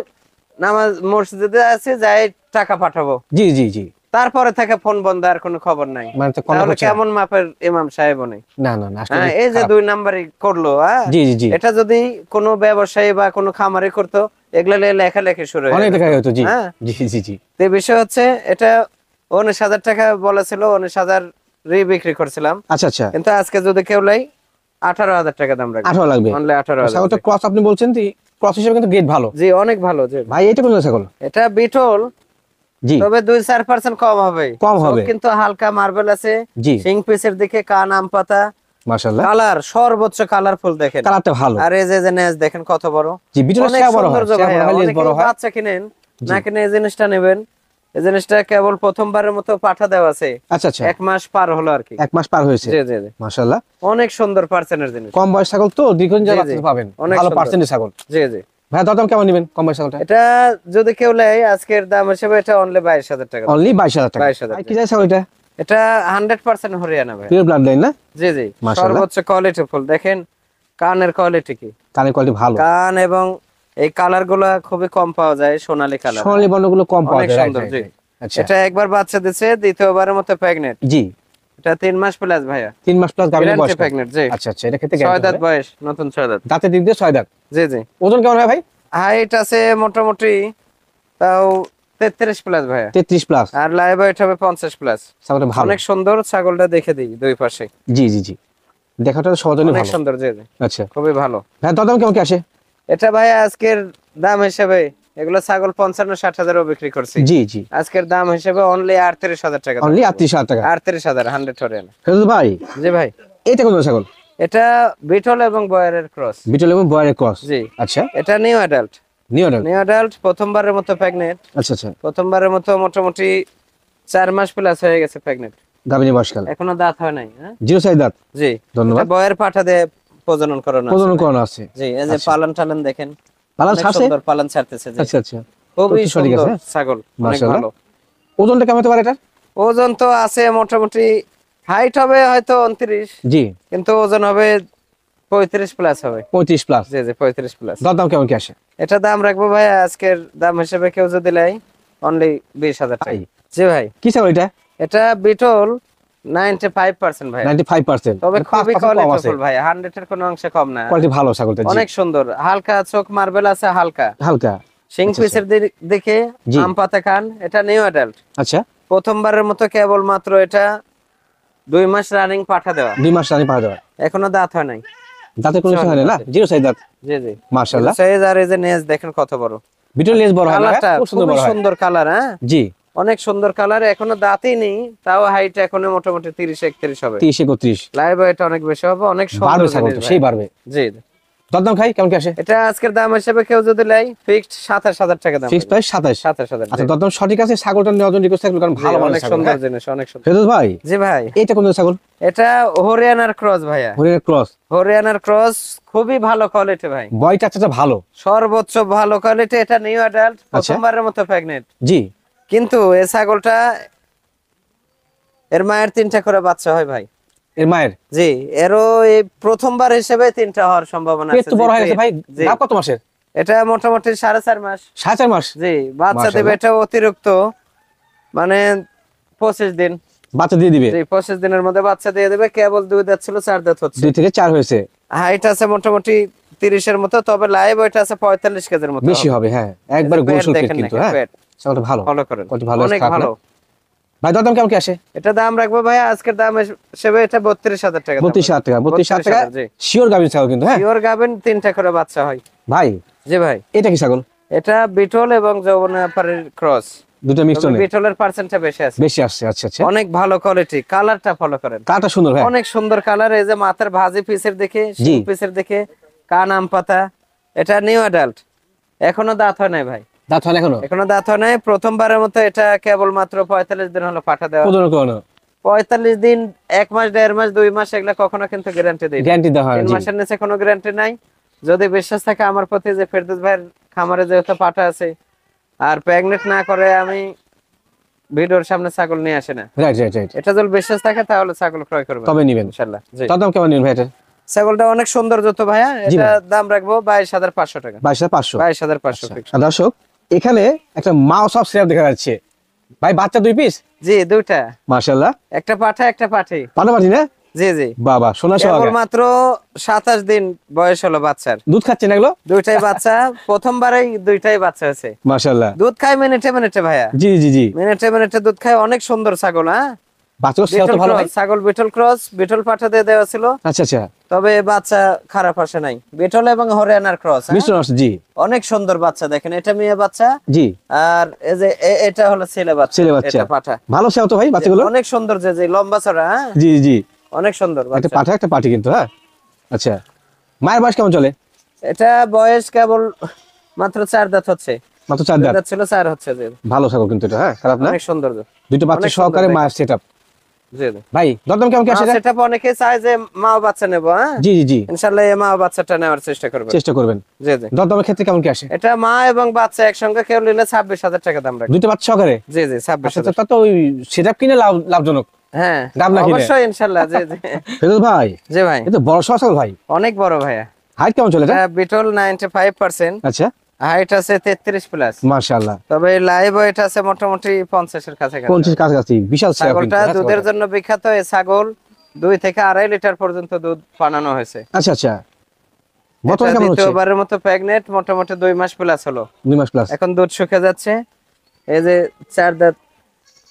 নামাজ মসজিদে আছি, যাই টাকা পাঠাবো। জি জি জি, তারপরে থেকে ফোন বন্ধ, আর কোনো খবর নাই। মানে তো তাহলে হচ্ছে না। কেমন মাপের ইমাম সাহেব নেই? না না না, আসলে হ্যাঁ, এই যে খারাপ। 2 নাম্বারই করলো। হ্যাঁ, জি জি জি, এটা যদি কোনো ব্যবসায়ী বা কোনো খামারি করতো, এগুলা নিয়ে লেখালেখি শুরু হয়ে অনেক যেত। টাকা হতো। জি হ্যাঁ, জি জি জি, তো এই বিষয় হচ্ছে এটা 19,000 টাকা বলেছিল, 19,000 বিক্রি করছিলাম। আচ্ছা আচ্ছা, কিন্তু আজকে যদি কেউ লাই 18,000 টাকা দাম রাখবে। 18 লাগবে। অনলি 18,000। ছাগলটা ক্রস আপনি বলছেন, ক্রস হিসেবে কিন্তু গ্রেড ভালো। জি, অনেক ভালো। জি ভাই, এটা কোন ছাগল? এটা বিটল, জি, তবে 2-4% কম হবে। কম হবে। চোখ কিন্তু হালকা মার্বেল আছে। জি, সিং পিসের দিকে কান আম পাতা, মাশাআল্লাহ, কালার সর্বোচ্চ কালারফুল দেখেন। কালারটা ভালো। আর এই যে নেজ দেখেন কত বড়। জি, বিটলের অনেক শেয়া বড় হয়, সৌন্দর্য শেয়া বড় ভাইয়া। হয়, লেজ অনেকেই বড় হয়। বাচ্চা কিনেন না কিনে এই জিনিসটা নেবেন। এই জিনিসটা কেবল প্রথমবারের মতো পাঠা দেওয়া আছে। আচ্ছা আচ্ছা, 1 মাস পার হলো আর কি। 1 মাস পার হয়েছে। জি জি জি, মাশাআল্লাহ, অনেক সুন্দর পার্সেন্টের জিনিস। কম বয়স ছাগল তো দীর্ঘদিন জি, জি, বাচ্চা পাবেন, অনেক ভালো সুন্দর। পার্সেন্টেজ ছাগল। জি জি। ভাই, দাম কেমন নেবেন কম বয়স ছাগলটা? এটা যদি কেউ নেয় আজকের দাম হিসেবে এটা অনলি 22,000 টাকা। অনলি 22,000 টাকা। 22,000 ভাই, কি যায় ছাগল এটা? এটা 100% হরিয়ানা ভাই। পিওর ব্লাড লাইন না? জি জি, মাশাআল্লাহ। সর্বোচ্চ কোয়ালিটি ফুল। দেখেন কানের কোয়ালিটি কি, কানের কোয়ালিটি ভালো। কান এবং এই কালার গুলা খুবই কম পাওয়া যায়, সোনালী কালার। সোনালী বর্ণগুলো কম পাওয়া অনেক যায়। সুন্দর। জি, আচ্ছা, এটা একবার বাচ্চা দিছে, দ্বিতীয়বারের মতো প্রেগনেন্ট। জি, এটা 3 মাস প্লাস ভাইয়া। 3 মাস প্লাস গাভীর বয়স। প্রেগনেন্ট। জি, আচ্ছা আচ্ছা, এটা ক্ষেত্রে 6 দাঁত বয়স, নতুন 6 দাঁত। দাঁতের দিক দিয়ে 6 দাঁত। জি জি। ওজন কেমন হয় ভাই? হাইট আছে মোটামুটি তাও 33 প্লাস ভাইয়া। 33 প্লাস। আর লাইভ ওয়েট হবে 50 প্লাস। ছাগলটা ভালো। অনেক সুন্দর। ছাগলটা দেখে দিই দুই পাশে। জি জি জি, দেখাটা সহজনই অনেক ভালো। সুন্দর। জি জি, আচ্ছা খুবই ভালো। ভাই, দাম কেমন কি আসে? এটা ভাই আজকের দাম হিসেবে এগুলো ছাগল 55-60 হাজারও বিক্রি করছি। জি জি, আজকের দাম হিসেবে অনলি 38,000 টাকা। অনলি 38,000 টাকা। 38,000 100 হরিয়ানা। ফেরদৌস ভাই, জি ভাই, এটা কোন ছাগল? এটা বিটল এবং বয়ারের ক্রস। বিটল এবং বয়ারের ক্রস। জি, আচ্ছা, এটা new adult. New adult. New adult, প্রথমবারের মতো প্রেগনেন্ট। আচ্ছা আচ্ছা, প্রথমবারের মতো মোটামুটি 4 মাস প্লাস হয়ে গেছে প্রেগনেন্ট। গাভীর বয়সকাল এখনো দাঁত হয় নাই। হ্যাঁ, 06 দাঁত। জি, ধন্যবাদ। এটা বয়ের পাঠা দিয়ে প্রজনন করানো আছে। প্রজনন করানো আছে। জি, এই যে আচ্ছা। পালন টালন দেখেন, পালন অনেক ছাড়ছে? সুন্দর পালন ছাড়তেছে। জি, আচ্ছা আচ্ছা, খুবই তো সঠিক সুন্দর আছে। ছাগল, অনেক মাশাআল্লাহ। ভালো। ওজনটা কেমন হতে পারে এটা? ওজন তো আছে মোটামুটি, হাইট হবে হয়তো 29, জি, কিন্তু ওজন হবে 35 প্লাস হবে। 35 প্লাস। জি জি, 35 প্লাস। দাম কেমন কি আসে? এটা দাম রাখবো ভাই আজকের দাম হিসেবে কেউ যদি লাই অনলি 20,000 টাকা। ভাই, জি ভাই, কি ছাগল এটা? এটা বিটল 95% ভাই। 95%। তবে খুবই কম আছে। কোয়ালিটিফুল ভাই, 100 এর কোনো অংশে কম না। কোয়ালিটি ভালো ছাগলটা। জি, অনেক সুন্দর, হালকা চোখ মার্বেল আছে, হালকা হালকা। সিং আচ্ছা, পিসের দিকে জি। আম পাতা কান। এটা নিউ অ্যাডাল্ট, আচ্ছা, প্রথমবারের মতো কেবল মাত্র এটা 2 মাস রানিং পাঠা দেওয়া। 2 মাস রানি পাওয়া যাবে। এখনো দাঁত হয় নাই। দাঁতের কোনো সমস্যা হয় না? 06 দাঁত। জি জি, মাশাআল্লাহ। সাইজ আর এই যে নেজ দেখেন কত বড়। বিটল লেজ বড় হয় না? কালারটা খুব সুন্দর খুবই বড় হয়। সুন্দর কালার। হ্যাঁ, জি, অনেক সুন্দর কালার। এখনো দাঁতই নেই, তাও হাইট এখনো মোটামুটি 30-31 হবে। 30 31। লাইভ এটা অনেক বেশি হবে। অনেক বাড়বে সুন্দর ছাগল জিনিস তো, ভাই। সেই বাড়বে। জি, দাম খাই কেমন কি আসে? এটা আজকের দাম হিসেবে কেউ যদি লাই ফিক্সড 27,000 টাকা দাম। Fix price 27। 27,000। আচ্ছা, দাম সঠিক আছে। ছাগলটা নেওয়ার জন্য রিকোয়েস্ট থাকলো, কারণ ভালো মানের অনেক ছাগল। সুন্দর হ্যাঁ? জিনিস, অনেক সুন্দর। ফেরদৌস ভাই, জি ভাই, এটা কোন ছাগল? এটা হরিয়ানার ক্রস ভাইয়া। হরিয়ানার ক্রস। হরিয়ানার ক্রস, খুবই ভালো কোয়ালিটি ভাই, বয়টা আচ্ছা ভালো। সর্বোচ্চ ভালো কোয়ালিটি। এটা নিউ অ্যাডাল্ট, প্রথমবারের মতো প্রেগনেন্ট। জি, কিন্তু এই ছাগলটা এর মায়ের 3টা করে বাচ্চা হয় ভাই। এর মায়ের জি, এরও এই প্রথমবার হিসেবে 3টা হওয়ার সম্ভাবনা পেট আছে। তো বড় হয়ে গেছে ভাই। জি, দাম কত মাসের? এটা মোটামুটি 4.5 মাস। 4.5 মাস। জি, বাচ্চা দেবে। এটা অতিরিক্ত মানে 25 দিন। বাচ্চা দিয়ে দিবে। জি, 25 দিনের মধ্যে বাচ্চা দিয়ে দেবে। কেবল 2 দাঁত ছিল, 4 দাঁত হচ্ছে। 2 থেকে 4 হয়েছে। হাইট আছে মোটামুটি 30 এর মতো, তবে লাইভ ওয়েট আছে 45 কেজির মতো। বেশি হবে। হ্যাঁ, একবার পেট গোসল পেট দেখেন কিন্তু। নাকি, হ্যাঁ, পেট ছাগলটা ভালো। ফলো করেন, কত ভালো, অনেক খারাপ না। ভালো। ভাই, দাম কেমন কি আসে? এটা দাম রাখবো ভাই আজকের দাম হিসেবে এটা 32,000 টাকা। 32,000 টাকা। 32,000 টাকা। জি, শিওর গাভীর ছাগল কিন্তু। হ্যাঁ পিওর গাবেন, 3টা করে বাচ্চা হয় ভাই, জি ভাই। এটা কি ছাগল? এটা বিটল এবং যৌবনাপাড়ির ক্রস। দুটো মিক্সড নেই, বিটলের পার্সেন্টটা বেশি আছে, বেশি আসছে। আচ্ছা আচ্ছা, অনেক ভালো কোয়ালিটি। কালারটা ফলো করেন, কাটা সুন্দর। হ্যাঁ, অনেক সুন্দর কালার। এই যে মাথার ভাজি পিসের দেখে, জি। পিসের দেখে, কান আম পাতা। এটা নিউ অ্যাডাল্ট, এখনো দাঁত হয় নাই ভাই, দাঁত হয় না এখনো? এখনো দাঁত হয় নাই। প্রথমবারের মতো এটা কেবল মাত্র 45 দিন হলো পাঠা দেওয়া। প্রজনন করানো 45 দিন, 1 মাস, 1.5 মাস, 2 মাস এগুলা কখনো কিন্তু গ্যারান্টি দেই না। গ্যারান্টি দেওয়া হয় 3 জি। মাসের নিচে কোনো গ্যারান্টি নাই। যদি বিশ্বাস থাকে আমার প্রতি, যে ফেরদৌস ভাইয়ের খামারে যেহেতু পাঠা আছে আর প্রেগনেন্ট না করে আমি ভিডিওর সামনে ছাগল নিয়ে আসে না, রাইট রাইট রাইট। এটা যদি বিশ্বাস থাকে তাহলে ছাগল ক্রয় করবেন তবে নিবেন ইনশাআল্লাহ। জি, তার দাম কেমন নিবেন ভাই এটা? ছাগলটা অনেক সুন্দর যত ভাইয়া, জি এটা ভাই। দাম রাখবো 22,500 টাকা। 22,500। 22,500 ফিক্স। আর দর্শক এখানে একটা মাউস অফ সিরাপ দেখা যাচ্ছে ভাই, বাচ্চা 2 পিস জি, দুইটা, মাশাআল্লাহ। একটা পাঠা একটা পাঠি। পাটাপাটি না? জি জি, বাবা সোনা কেবল সোহাগা। মাত্র 27 দিন বয়স হলো বাচ্চার। দুধ খাচ্ছে না এগুলো? দুইটাই বাচ্চা, প্রথমবারেই দুইটাই বাচ্চা হয়েছে। মাশাআল্লাহ। দুধ খায় মিনিটে মিনিটে ভাইয়া, জি জি জি। মিনিটে মিনিটে দুধ খায়। অনেক সুন্দর ছাগল। হ্যাঁ, বাচ্চাগুলো সেও তো বিটল ভালো ভাই। ক্রস ছাগল, বিটল ক্রস, বিটল পাঠা দিয়ে দেওয়া ছিল। আচ্ছা আচ্ছা। তবে বাচ্চা খারাপ আসে নাই। বিটল এবং হরিয়ানার ক্রস। মিস্টার নর্স জি অনেক সুন্দর বাচ্চা, দেখেন এটা মেয়ে বাচ্চা, জি। আর এই যে এটা হলো ছেলে বাচ্চা। ছেলে বাচ্চা। এটা পাঠা। ভালো সেও তো ভাই বাচ্চাগুলো। অনেক সুন্দর, যে যে লম্বা চড়া। হ্যাঁ, জি জি। অনেক সুন্দর একটা বাচ্চা। পাঠা একটা পাটি কিন্তু, হ্যাঁ। আচ্ছা, মায়ের বয়স কেমন চলে? এটা বয়স কেবল মাত্র 4 দাঁত হচ্ছে। মাত্র 4 2 দাঁত। দাঁত ছিল, 4 হচ্ছে। যে ভালো ছাগল কিন্তু এটা, হ্যাঁ, খারাপ না। অনেক সুন্দর। দুটো বাচ্চা অনেক সুন্দর সহকারে দেখতে। মায়ের সেটআপ। জি জি, ভাই দরদাম কেমন কি আসে? সেটা অনেকে চায় যে মা ও বাচ্চা নেবো। হ্যাঁ, জি জি জি, ইনশাআল্লাহ এই মা ও বাচ্চাটা নেওয়ার চেষ্টা করবে। চেষ্টা করবেন। জি জি, দরদামের ক্ষেত্রে কেমন কি আসে? এটা মা এবং বাচ্চা একসঙ্গে কেউ নিলে 26,000 টাকা দাম রাখবে। দুটো বাচ্চা সহকারে? জি জি, আচ্ছা 26,000। তা তো ওই সেটআপ কিনে লাভজনক। হ্যাঁ, দাম না কিনে? অবশ্যই ইনশাআল্লাহ। জি জি, ফেরদৌস ভাই জি ভাই, এ তো বড় সহ ছাগল ভাই। অনেক বড় ভাইয়া। হাইট কেমন চলে এটা? বিটল 95%, আচ্ছা হাইট আছে 33 প্লাস। মাশাআল্লাহ। তবে লাইভ ওয়েট আছে মোটামুটি 50 এর কাছাকাছি। 50 কাছাকাছি, বিশাল সেটআপ কিন্তু, ছাগলটা হ্যাঁ, দুধের ছাগলটা। জন্য বিখ্যাত। এই ছাগল 2 থেকে 2.5 লিটার পর্যন্ত দুধ পানানো হয়েছে। আচ্ছা আচ্ছা। বর্তমানে এটা কেমন হচ্ছে? দ্বিতীয়বারের মতো প্রেগনেন্ট, মোটামুটি 2 মাস প্লাস হলো। 2 মাস প্লাস। এখন দুধ শুকে যাচ্ছে। এই যে 4 দাঁত,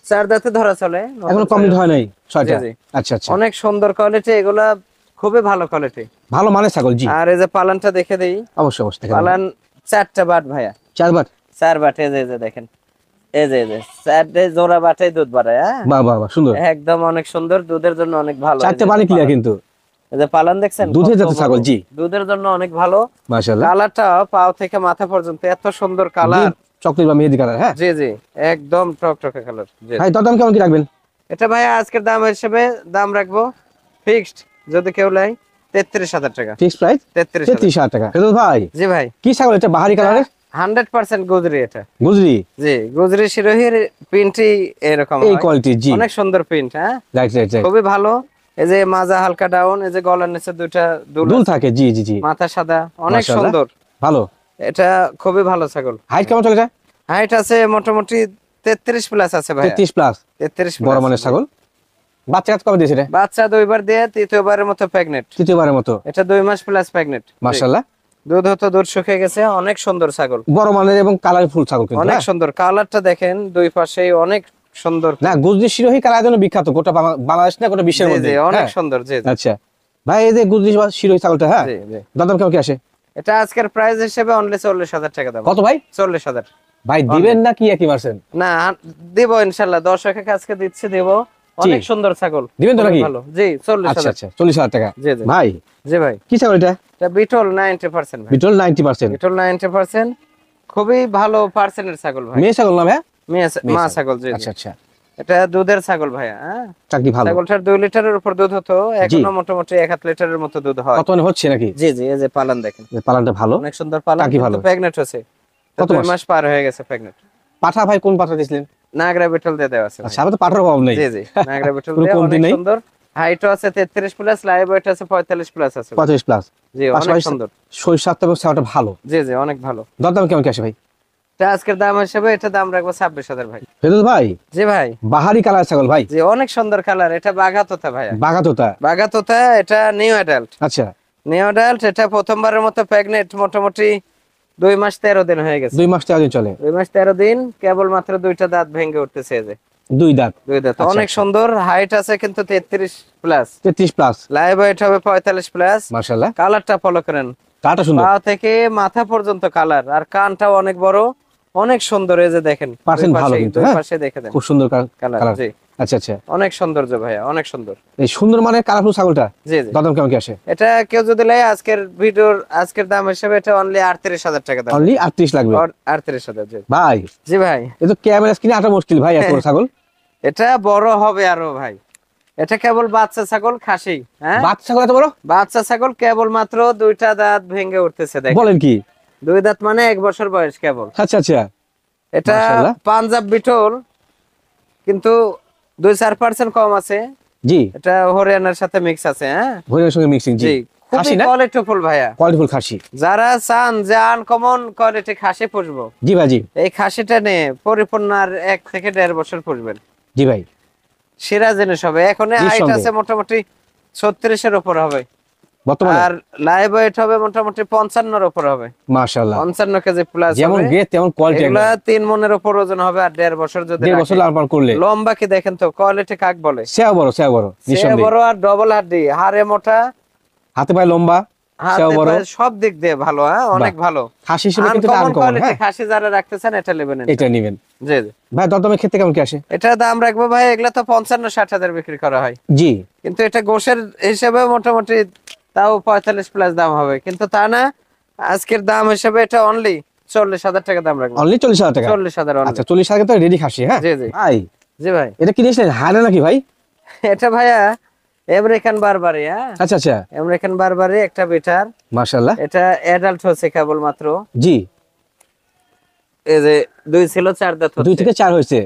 4 দাঁতে ধরা চলে। এখনো কমপ্লিট হয় নাই 6টা। জি, জি। আচ্ছা আচ্ছা। অনেক সুন্দর কোয়ালিটি, এগুলা খুবই ভালো কোয়ালিটি। ভালো মানের ছাগল জি। আর এই যে পালানটা দেখে দেই। অবশ্যই অবশ্যই দেখেন। পালান 4টা বাট ভাইয়া, 4 বার। 4 বাট। এই যে দেখেন, এই যে 4টে জোড়া বাটাই দুধ বাড়ায়। হ্যাঁ, বাহ বাহ বাহ, সুন্দর। একদম অনেক সুন্দর, দুধের জন্য অনেক ভালো। 4টে বানি ক্লিয়ার কিন্তু। এই যে পালান দেখছেন, দুধের কত জাতের ছাগল, বড়। জি। দুধের জন্য অনেক ভালো। মাশাআল্লাহ। কালারটা পাও থেকে মাথা পর্যন্ত এত সুন্দর কালার। চকলেট বা মেহেদি কালার, হ্যাঁ। জি জি, একদম টকটকে কালার। জি, ভাই দরদাম কেমন কি রাখবেন? এটা ভাই আজকের দাম হিসেবে দাম রাখবো ফিক্সড, যদি কেউ লাই 33,000 টাকা। Fix price 33,000। 33,000 টাকা। ফেরদৌস ভাই জি ভাই, কি ছাগল এটা, বাহারি কালারের? 100% গুজরি এটা। গুজরি? জি, গুজরি শিরোহির প্রিন্টই এরকম এই হয়। কোয়ালিটি জি। অনেক সুন্দর প্রিন্ট। হ্যাঁ, রাইট রাইট রাইট। খুবই ভালো। এই যে মাজা হালকা ডাউন, এই যে গলার নিচে দুইটা দুল দুল আছে, থাকে, জি জি জি। মাথা সাদা, অনেক মাশাআল্লাহ। সুন্দর। ভালো। এটা খুবই ভালো ছাগল। হাইট কেমন চলে এটা? হাইট আছে মোটামুটি 33 প্লাস আছে ভাই। 33 প্লাস। 33 বড় plus। মানের ছাগল। বাচ্চা কাজ কবে দিয়েছে এটা? বাচ্চা 2বার দিয়ে, তৃতীয়বারের মতো প্রেগনেন্ট। তৃতীয়বারের মতো। এটা 2 মাস প্লাস প্রেগনেন্ট। মাশাআল্লাহ। দুধ হতো, দুধ শুকিয়ে গেছে। অনেক সুন্দর ছাগল, বড় মানের এবং কালারফুল ছাগল কিন্তু, অনেক হ্যাঁ। সুন্দর। কালারটা দেখেন দুই পাশেই অনেক সুন্দর। না গুজরি শিরোহী কালার জন্য বিখ্যাত গোটা বাংলাদেশ না গোটা বিশ্বের জি মধ্যে, জি, অনেক হ্যাঁ। সুন্দর। জি জি, আচ্ছা ভাই এই যে গুজরি শিরোহী ছাগলটা, হ্যাঁ, জি জি। দাম কেমন কি আসে? এটা আজকের প্রাইস হিসেবে অনলি 40,000 টাকা দাম। কত ভাই? 40,000। ভাই দিবেন না কি একই পার্সেন্ট? না, দেব ইনশাআল্লাহ। দর্শককে আজকে দিচ্ছি, দেব। অনেক সুন্দর ছাগল। দিবেন তো নাকি? ভালো। জি, আচ্ছা 40,000। আচ্ছা, 40,000 টাকা। জি জি, ভাই জি ভাই। কি ছাগল এটা? এটা বিটল 90% ভাই। বিটল 90%। বিটল 90%, খুবই ভালো পার্সেন্টের ছাগল ভাই। মেয়ে ছাগল না ভাই? মা ছাগল। জি জি। আচ্ছা আচ্ছা। এটা দুধের ছাগল ভাইয়া। হ্যাঁ, চাকরি ভালো। ছাগলটার 2 লিটারের উপর দুধ হতো, এখনো মোটামুটি 1 লিটারের মতো দুধ হয়। কত মানে হচ্ছে নাকি? জি জি, এই যে পালান দেখেন, পালানটা ভালো। অনেক সুন্দর পালান। টাকি ভালো। প্রেগনেন্ট হয়েছে, কত 2 মাস? মাস পার হয়ে গেছে প্রেগনেন্ট। পাঠা ভাই কোন পাঠা দিছিলেন? নাগরা বিটল দিয়ে দেওয়া আছে ভাই। আচ্ছা, আমি তো পাঠার অভাব নেই। জি জি, নাগরা বিটল কোনো দিয়ে, কমতি অনেক নেই। সুন্দর। হাইটও আছে 33 প্লাস, লাইভ ওয়েট আছে 45 প্লাস আছে। 35 প্লাস। জি, অনেক পাশাপাশি সুন্দর। শরীর স্বাস্থ্য এবং সেবাটা ভালো। জি জি, অনেক ভালো। দরদাম কেমন কি আসে ভাই? এটা আজকের দাম হিসেবে এটা দাম রাখবো 26,000 ভাই। ফেরদৌস ভাই জি ভাই, বাহারি কালার ছাগল ভাই। জি, অনেক সুন্দর কালার। এটা বাঘাতোতা ভাইয়া, বাগাতোতা। বাঘাতোতা। এটা নিউ অ্যাডাল্ট। আচ্ছা, নিউ অ্যাডাল্ট। এটা প্রথমবারের মতো প্রেগনেন্ট, মোটামুটি 2 মাস 13 দিন হয়ে গেছে। 2 মাস 13 দিন চলে। 2 মাস 13 দিন, কেবল মাত্র 2টা দাঁত ভেঙে উঠতেছে। এই যে 2 দাঁত। 2 দাঁত, আচ্ছা, অনেক আচ্ছা। সুন্দর। হাইট আছে কিন্তু 33 প্লাস, 33 প্লাস। লাইভ ওয়েট হবে 45 প্লাস। মাশাআল্লাহ। কালারটা ফলো করেন, কাটা সুন্দর। পা থেকে মাথা পর্যন্ত কালার, আর কানটাও অনেক বড়, অনেক সুন্দর। এই যে দেখেন, পার্সেন্ট দুই ভালো পাশেই, কিন্তু, দুই হ্যাঁ। পাশে দেখে দেন খুব সুন্দর কালার। কালার। জি, আচ্ছা আচ্ছা, অনেক সৌন্দর্য ভাইয়া, অনেক সুন্দর। এই সুন্দর মানের কালারফুল ছাগলটা জি জি, দাম কেমন কি আসে? এটা কেউ যদি নেয় আজকের ভিডিওর আজকের দাম হিসেবে এটা অনলি 38,000 টাকা দাম। অনলি 38 লাগবে 38,000। জি ভাই, জি ভাই, এ তো ক্যামেরা স্ক্রিনে আটা মুশকিল ভাই, এত বড় ছাগল। এটা বড় হবে আরো ভাই। এটা কেবল বাচ্চা ছাগল, খাসি। হ্যাঁ, বাচ্চা ছাগল এত বড়? বাচ্চা ছাগল কেবল মাত্র 2টা দাঁত ভেঙে উঠতেছে, দেখেন। বলেন কি? 2 দাঁত মানে 1 বছর বয়স কেবল। আচ্ছা আচ্ছা, এটা মাশাআল্লাহ। পাঞ্জাব বিটল, কিন্তু 2-4% কম আছে। জি, এটা হরিয়ানার সাথে মিক্স আছে। হ্যাঁ ভরিয়ার সঙ্গে মিক্সিং। জি, জি, খাসি খুবই না? কোয়ালিটিফুল ভাইয়া। কোয়ালিটিফুল খাসি। যারা চান যে আনকমন কোয়ালিটি খাসি পুষবো, জি ভাই, জি এই খাসিটা নিয়ে পরিপূর্ণ আর 1 থেকে 1.5 বছর পুষবেন। জি ভাই, সেরা জিনিস হবে। এখন হাইট নিঃসন্দেহে। আছে মোটামুটি 36-এর উপর হবে, বর্তমানে আর লাইভ ওয়েট হবে মোটামুটি 55-এর উপর হবে। মাশাআল্লাহ, 55 কেজি প্লাস যেমন হবে। গ্রেড তেমন কোয়ালিটি। এগুলা 3 মনের উপর ওজন হবে, আর 1.5 বছর যদি 1.5 বছর রাখে। লালন পালন করলে লম্বা কি দেখেন তো, কোয়ালিটি কাক বলে। সেও বড়, সেও বড়, সে নিঃসন্দেহে। বড়, আর ডবল হাড্ডি, হাড়ে মোটা, হাতে পায়ে লম্বা, সেও হাতে বড়। পায়ে সব দিক দিয়ে ভালো। হ্যাঁ, অনেক ভালো খাসি হিসেবে কিন্তু আনকমন আনকমন। কোয়ালিটি হ্যাঁ, খাসি যারা রাখতেছেন এটা নেবেন। এটা নেবেন। জি জি ভাই দরদামের ক্ষেত্রে কেমন কি আসে? এটা দাম রাখবো ভাই, এগুলা তো 55-60 হাজার বিক্রি করা হয়, জি, কিন্তু এটা গোশের হিসেবে মোটামুটি তাও 45 প্লাস দাম হবে, কিন্তু তা না, আজকের দাম হিসেবে এটা অনলি 40,000 টাকা দাম রাখবো। অনলি 40,000 টাকা। 40,000 only। আচ্ছা, 40,000 তো রেডি খাসি। হ্যাঁ জি জি ভাই, জি ভাই, এটা কি নিয়েছিলেন হায়না নাকি ভাই? এটা ভাইয়া আমেরিকান বারবারি। হ্যাঁ, আচ্ছা আচ্ছা, আমেরিকান বারবারি একটা বেটার। মাশাআল্লাহ। এটা অ্যাডাল্ট হচ্ছে কেবল মাত্র। জি, এই যে 2 ছিল 4 দাঁত 2 হচ্ছে। থেকে 4 হয়েছে।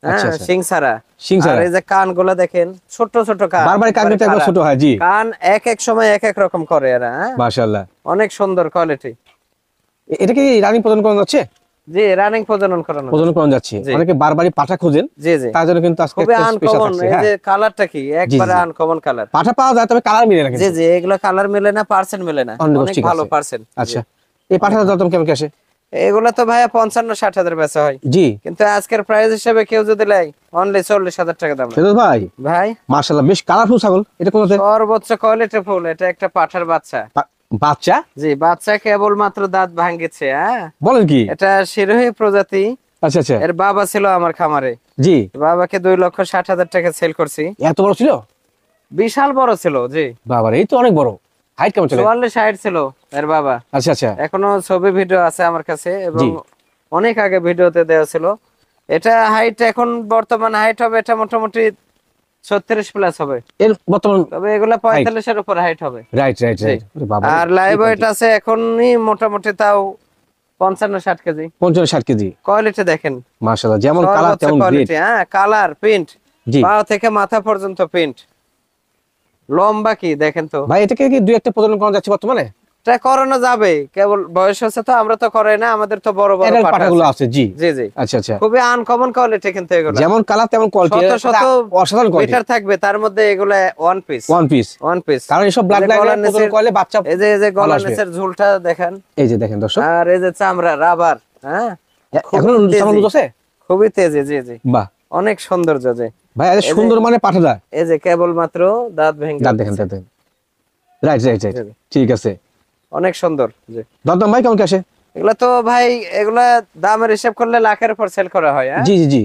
হ্যাঁ, আচ্ছা আচ্ছা, সিং ছাড়া। সিং ছাড়া। আর এই যে কানগুলো দেখেন, ছোট ছোট কান, বারবারই কান কিন্তু একবার খাড়া। ছোট হয়। জি, কান এক এক সময় এক এক রকম করে এরা। হ্যাঁ, মাশাআল্লাহ। অনেক সুন্দর কোয়ালিটি। এটা কি রানিং প্রজনন করানো যাচ্ছে? জি, রানিং প্রজনন করানো। প্রজনন করানো যাচ্ছে। জি। অনেকে বারবারই পাঠা খোঁজেন, জি জি, তার জন্য কিন্তু আজকে খুবই একটা স্পেশাল আনকমন। থাকছে। এই হ্যাঁ, যে কালারটা কি একবারে জি। Uncommon colour. পাঠা পাওয়া যায়, তবে কালার মিলে না জি কিন্তু। জি, এগুলো কালার মেলে না, পার্সেন্ট মেলে না, অন্য অনেক ঠিক ভালো আছে। পার্সেন্ট। আচ্ছা, এই পাঠাটার দাম কেমন কি আসে? এগুলো তো ভাইয়া 55-60 হাজার বেচা হয়, জি, কিন্তু আজকের প্রাইস হিসেবে কেউ যদি লাই অনলি 40,000 টাকা দাম। ফেরদৌস ভাই, ভাই মাশাআল্লাহ, বেশ কালারফুল ছাগল। এটা কোন জাতের? সর্বোচ্চ কোয়ালিটি ফুল, এটা একটা পাঠার বাচ্চা। বাচ্চা? জি, বাচ্চা কেবল মাত্র দাঁত ভাঙ্গিছে। হ্যাঁ, বলেন কি? এটা শিরোহী প্রজাতি। আচ্ছা আচ্ছা, এর বাবা ছিল আমার খামারে, জি। বাবাকে 2,60,000 টাকা সেল করছি। এত বড় ছিল? বিশাল বড় ছিল। জি, বাবা রে, এই তো অনেক বড়। হাইট কেমন ছিল? 44-60 ছিল এর বাবা। আচ্ছা আচ্ছা, এখনো ছবি ভিডিও আছে আমার কাছে, এবং জি। অনেক আগে ভিডিওতে দেওয়া ছিল। এটা হাইট এখন বর্তমান হাইট হবে এটা মোটামুটি 36 প্লাস হবে, এর বর্তমান তবে এগুলা 45-এর উপর হাইট হবে। Right right right. বাবা, আর লাইভ ওয়েট আছে এখনই মোটামুটি তাও 55-60 কেজি। 55-60 কেজি। কোয়ালিটি দেখেন, মাশাআল্লাহ, যেমন কালার সর্বোচ্চ তেমন গ্রেড। কোয়ালিটি। হ্যাঁ, কালার, প্রিন্ট, জি পা থেকে মাথা পর্যন্ত প্রিন্ট। লম্বা কি দেখেন তো। ভাই, এটাকে কি 2-1টা প্রজনন করা যাচ্ছে বর্তমানে? এটা করানো যাবে, কেবল বয়স হচ্ছে তো, আমরা তো করাই না, আমাদের তো বড় বড় এডাল্ট পাঠা পাঠাগুলো আছে। আছে। জি জি জি, আচ্ছা আচ্ছা, খুবই আনকমন কোয়ালিটি কিন্তু এগুলো। যেমন কালার তেমন কোয়ালিটি, শত শত অসাধারণ কোয়ালিটি। বেটার থাকবে, তার মধ্যে এগুলা one piece. One piece, one piece, কারণ এসব ব্লাড এই যে লাইনে গলার প্রজনন নিচের- করলে বাচ্চা এই যে ভালো গলার আসবে। নিচের ঝুলটা দেখেন, এই যে দেখেন দর্শক, আর এই যে চামড়া রাবার। হ্যাঁ, এখনো তেজি। সামান্য লুজ আছে। খুবই তেজি। জি জি, বাহ অনেক সৌন্দর্য। যে ভাই, এত এই যে- সুন্দর মানে পাঠাটা। এই যে কেবল মাত্র দাঁত ভেঙে দাঁত দেখেন, দাঁত দেখেন। রাইট রাইট রাইট, জি, জি। ঠিক আছে। অনেক সুন্দর। জি, দরদাম ভাই কেমন কি আসে? এগুলা তো ভাই, এগুলা দামের হিসাব করলে লাখের উপর সেল করা হয়। হ্যাঁ, জি জি জি,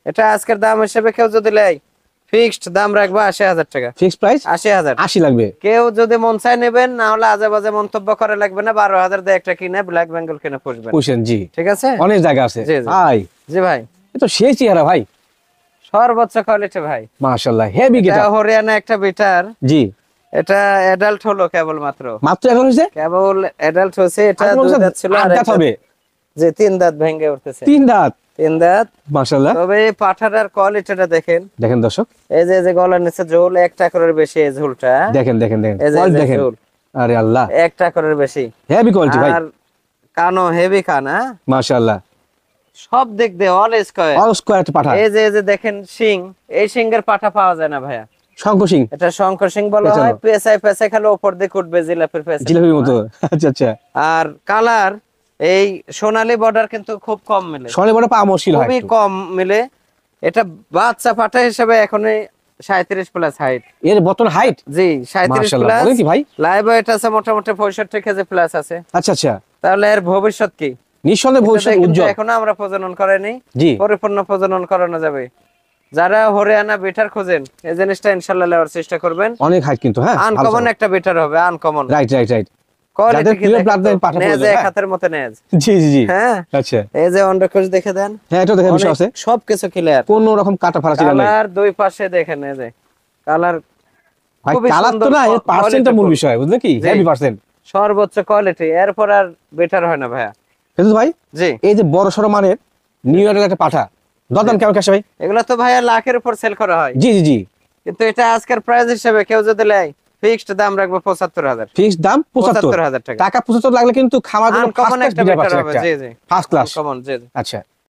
এটা আজকের দাম হিসেবে কেউ যদি লেয় ফিক্সড দাম রাখবো 80,000 টাকা। Fix price 80,000। 80 লাগবে। কেউ যদি মন চায় নেবেন, না হলে আজে বাজে মন্তব্য করে লাগবে না। 12,000 দিয়ে একটা কিনে ব্ল্যাক বেঙ্গল কিনে পুষবেন। পুষেন, জি। ঠিক আছে। অনেক জায়গা আছে জি, জি। ভাই। জি ভাই, এ তো সেই চেহারা ভাই, সর্বোচ্চ কোয়ালিটি ভাই। মাশাআল্লাহ, হেভি এটা গেটা। হরিয়ানা একটা বিটার। জি, এটা অ্যাডাল্ট হলো কেবল মাত্র। মাত্র এখন হইছে। কেবল অ্যাডাল্ট হয়েছে। এটা আর মনে 2 হচ্ছে দাঁত ছিল, আট আর দাঁত হবে। যে 3 দাঁত ভেঙে উঠতেছে। 3 দাঁত, 3 দাঁত। মাশাআল্লাহ। তবে এই পাঠাটার কোয়ালিটিটা দেখেন। দেখেন দর্শক, এই যে গলার নিচে ঝোল, 1 টাকার বেশি এই ঝোলটা। দেখেন দেখেন দেখেন, এই যে কোয়ালিটি দেখেন। ঝোল, আরে আল্লাহ, 1 টাকার বেশি। হেভি কোয়ালিটি ভাই, আর কানো হেভি কান। হ্যাঁ, মাশাআল্লাহ। সব দিক দিয়ে অল স্কয়ার। অল স্কয়ার একটা পাঠা। এই যে দেখেন শিং, এই শিংয়ের পাঠা পাওয়া যায় না ভাইয়া। শঙ্খ সিং, এটা শঙ্কর সিং বলা পেঁচানো। হয়। পেঁচাই খালি উপর দিকে উঠবে জিলাপির পেঁচা। জিলাপির মতো। আচ্ছা আচ্ছা, আর কালার এই সোনালী বর্ডার কিন্তু খুব কম মিলে, শনি বড় পাওয়া মুশকিল হয় খুবই একটু। কম মিলে। এটা বাচ্চা পাঠা হিসেবে এখনই 37 প্লাস হাইট। এর বর্তমান হাইট জি, 37 মাশাআল্লাহ, প্লাস। বলেন কি ভাই? লাইভ ওয়েট আছে মোটামুটি 65 কেজি প্লাস আছে। আচ্ছা আচ্ছা, তাহলে এর ভবিষ্যৎ কি? নিঃসন্দেহে ভবিষ্যৎ এটা কিন্তু উজ্জ্বল। এখনো আমরা প্রজনন করাইনি, জি, পরিপূর্ণ প্রজনন করানো যাবে। যারা হরিয়ানা বেটার খোঁজেন এই জিনিসটা ইনশাআল্লাহ নেওয়ার চেষ্টা করবেন। অনেক হাইট কিন্তু, হ্যাঁ আনকমন একটা বেটার হবে, uncommon right right right. Quality যাদের pure blood line পাঠা নেজ প্রয়োজন, এক হ্যাঁ। হাতের মতো নেজ। জি জি জি, হ্যাঁ আচ্ছা এই যে অন্ডকোষ দেখে দেন, হ্যাঁ এটা দেখে বিষয় আছে, সবকিছু ক্লিয়ার। কোন রকম কাটা ফাড়া ছিল না কালার দুই পাশে দেখেন, এই যে কালার ভাই, খুবই কালার তো সুন্দর, না, এর পার্সেন্টটা মূল quality বিষয়, বুঝলেন কি, জি। Heavy percent. সর্বোচ্চ কোয়ালিটি, এরপর আর বেটার হয় না ভাইয়া। কিন্তু ভাই জি এই যে বড় সড়ো মানের নিউ ইয়র্কের একটা পাঠা, দরদাম কেমন কাছে ভাই? এগুলো তো ভাইয়া লাখের উপর সেল করা হয়, জি জি জি, কিন্তু এটা আজকের প্রাইস হিসেবে কেউ যদি নেয় ফিক্সড দাম রাখবো ৭৫,০০০। ফিক্সড দাম ৭৫,০০০ টাকা। টাকা ৭৫ লাগলে কিন্তু খামার জন্য আনকমন একটা বেটার হবে, জি জি ফার্স্ট ক্লাস। কমন, জি জি। আচ্ছা